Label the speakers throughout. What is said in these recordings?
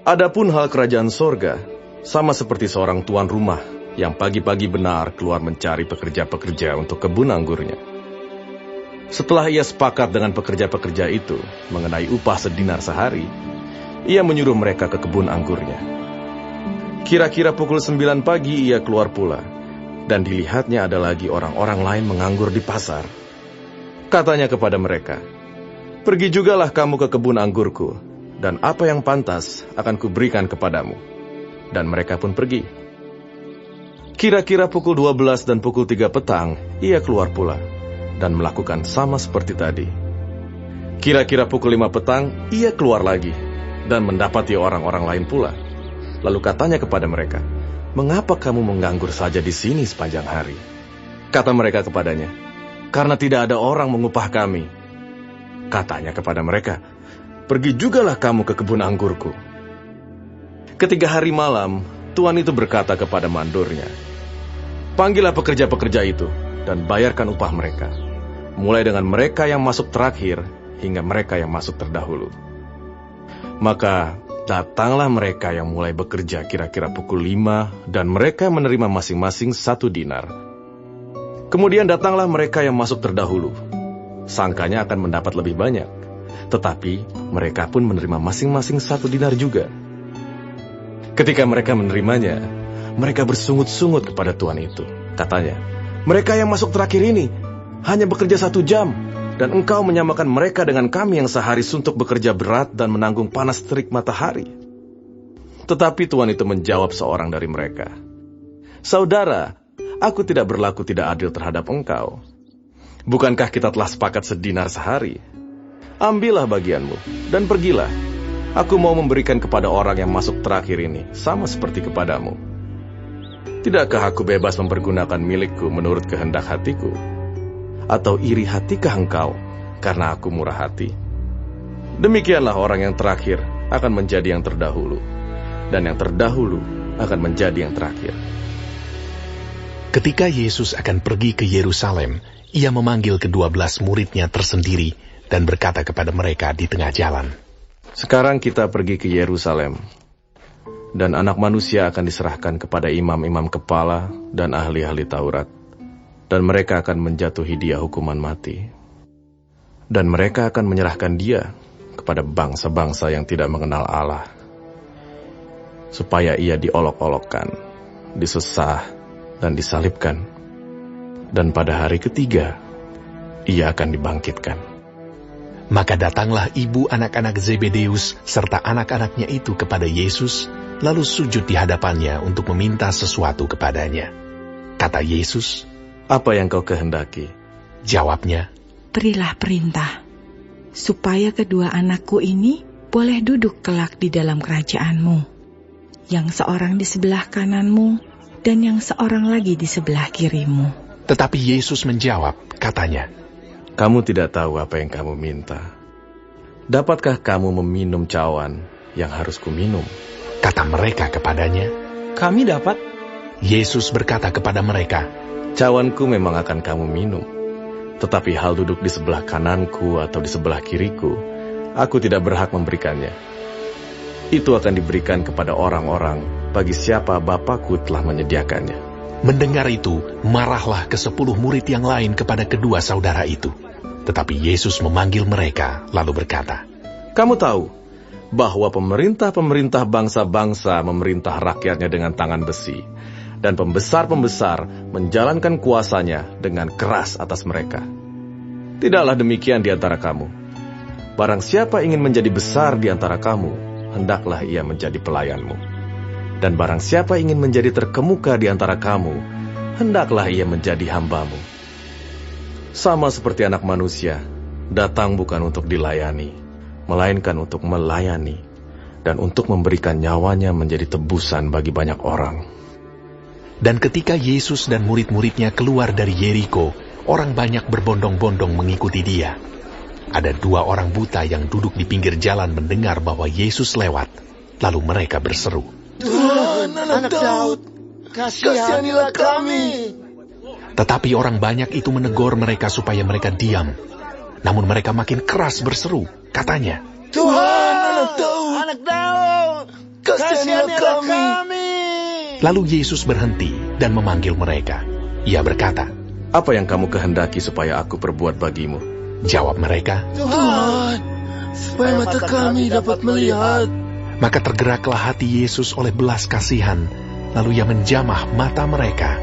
Speaker 1: Adapun hal kerajaan sorga, sama seperti seorang tuan rumah yang pagi-pagi benar keluar mencari pekerja-pekerja untuk kebun anggurnya. Setelah ia sepakat dengan pekerja-pekerja itu mengenai upah sedinar sehari, ia menyuruh mereka ke kebun anggurnya. Kira-kira pukul 9 pagi ia keluar pula, dan dilihatnya ada lagi orang-orang lain menganggur di pasar. Katanya kepada mereka, "Pergi jugalah kamu ke kebun anggurku, dan apa yang pantas akan kuberikan kepadamu." Dan mereka pun pergi. Kira-kira pukul 12 dan pukul 3 petang, ia keluar pula, dan melakukan sama seperti tadi. Kira-kira pukul 5 petang, ia keluar lagi, dan mendapati orang-orang lain pula. Lalu katanya kepada mereka, "Mengapa kamu menganggur saja di sini sepanjang hari?" Kata mereka kepadanya, "Karena tidak ada orang mengupah kami." Katanya kepada mereka, "Pergi jugalah kamu ke kebun anggurku." Ketika hari malam, tuan itu berkata kepada mandornya, "Panggillah pekerja-pekerja itu dan bayarkan upah mereka, mulai dengan mereka yang masuk terakhir hingga mereka yang masuk terdahulu." Maka datanglah mereka yang mulai bekerja kira-kira pukul 5, dan mereka menerima masing-masing 1 dinar. Kemudian datanglah mereka yang masuk terdahulu. Sangkanya akan mendapat lebih banyak, tetapi mereka pun menerima masing-masing 1 dinar juga. Ketika mereka menerimanya, mereka bersungut-sungut kepada tuan itu. Katanya, "Mereka yang masuk terakhir ini hanya bekerja 1 jam, dan engkau menyamakan mereka dengan kami yang sehari suntuk bekerja berat dan menanggung panas terik matahari." Tetapi tuan itu menjawab seorang dari mereka, "Saudara, aku tidak berlaku tidak adil terhadap engkau. Bukankah kita telah sepakat sedinar sehari? Ambillah bagianmu, dan pergilah. Aku mau memberikan kepada orang yang masuk terakhir ini, sama seperti kepadamu. Tidakkah aku bebas mempergunakan milikku menurut kehendak hatiku? Atau iri hatikah engkau, karena aku murah hati?" Demikianlah orang yang terakhir akan menjadi yang terdahulu, dan yang terdahulu akan menjadi yang terakhir.
Speaker 2: Ketika Yesus akan pergi ke Yerusalem, ia memanggil ke-12 muridnya tersendiri dan berkata kepada mereka di tengah jalan,
Speaker 1: "Sekarang kita pergi ke Yerusalem, dan Anak Manusia akan diserahkan kepada imam-imam kepala dan ahli-ahli Taurat, dan mereka akan menjatuhi dia hukuman mati. Dan mereka akan menyerahkan dia kepada bangsa-bangsa yang tidak mengenal Allah, supaya ia diolok-olokkan, disesah, dan disalibkan. Dan pada hari ketiga, ia akan dibangkitkan."
Speaker 2: Maka datanglah ibu anak-anak Zebedeus serta anak-anaknya itu kepada Yesus, lalu sujud di hadapannya untuk meminta sesuatu kepadanya. Kata Yesus,
Speaker 1: "Apa yang kau kehendaki?"
Speaker 2: Jawabnya,
Speaker 3: "Berilah perintah, supaya kedua anakku ini boleh duduk kelak di dalam kerajaan-Mu, yang seorang di sebelah kananmu, dan yang seorang lagi di sebelah kirimu."
Speaker 2: Tetapi Yesus menjawab, katanya,
Speaker 1: "Kamu tidak tahu apa yang kamu minta. Dapatkah kamu meminum cawan yang harus kuminum?"
Speaker 2: Kata mereka kepadanya,
Speaker 4: "Kami dapat."
Speaker 2: Yesus berkata kepada mereka,
Speaker 1: "Cawanku memang akan kamu minum, tetapi hal duduk di sebelah kananku atau di sebelah kiriku, aku tidak berhak memberikannya. Itu akan diberikan kepada orang-orang bagi siapa Bapakku telah menyediakannya."
Speaker 2: Mendengar itu, marahlah ke-10 murid yang lain kepada kedua saudara itu. Tetapi Yesus memanggil mereka, lalu berkata,
Speaker 1: "Kamu tahu bahwa pemerintah-pemerintah bangsa-bangsa memerintah rakyatnya dengan tangan besi, dan pembesar-pembesar menjalankan kuasanya dengan keras atas mereka. Tidaklah demikian di antara kamu. Barang siapa ingin menjadi besar di antara kamu, hendaklah ia menjadi pelayanmu. Dan barang siapa ingin menjadi terkemuka di antara kamu, hendaklah ia menjadi hambamu. Sama seperti Anak Manusia, datang bukan untuk dilayani, melainkan untuk melayani, dan untuk memberikan nyawanya menjadi tebusan bagi banyak orang."
Speaker 2: Dan ketika Yesus dan murid-muridnya keluar dari Yeriko, orang banyak berbondong-bondong mengikuti dia. Ada 2 orang buta yang duduk di pinggir jalan mendengar bahwa Yesus lewat, lalu mereka berseru,
Speaker 5: "Tuhan, Anak Daud, kasihanilah kami."
Speaker 2: Tetapi orang banyak itu menegur mereka supaya mereka diam. Namun mereka makin keras berseru, katanya,
Speaker 5: "Tuhan, Anak Daud, kasihanilah kami.
Speaker 2: Lalu Yesus berhenti dan memanggil mereka. Ia berkata,
Speaker 1: Apa yang kamu kehendaki supaya aku perbuat bagimu?
Speaker 2: jawab mereka.
Speaker 5: Tuhan, supaya mata kami dapat melihat.
Speaker 2: Maka tergeraklah hati Yesus oleh belas kasihan, lalu ia menjamah mata mereka.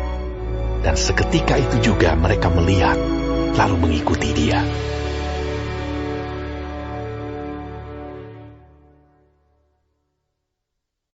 Speaker 2: Dan seketika itu juga mereka melihat, lalu mengikuti dia.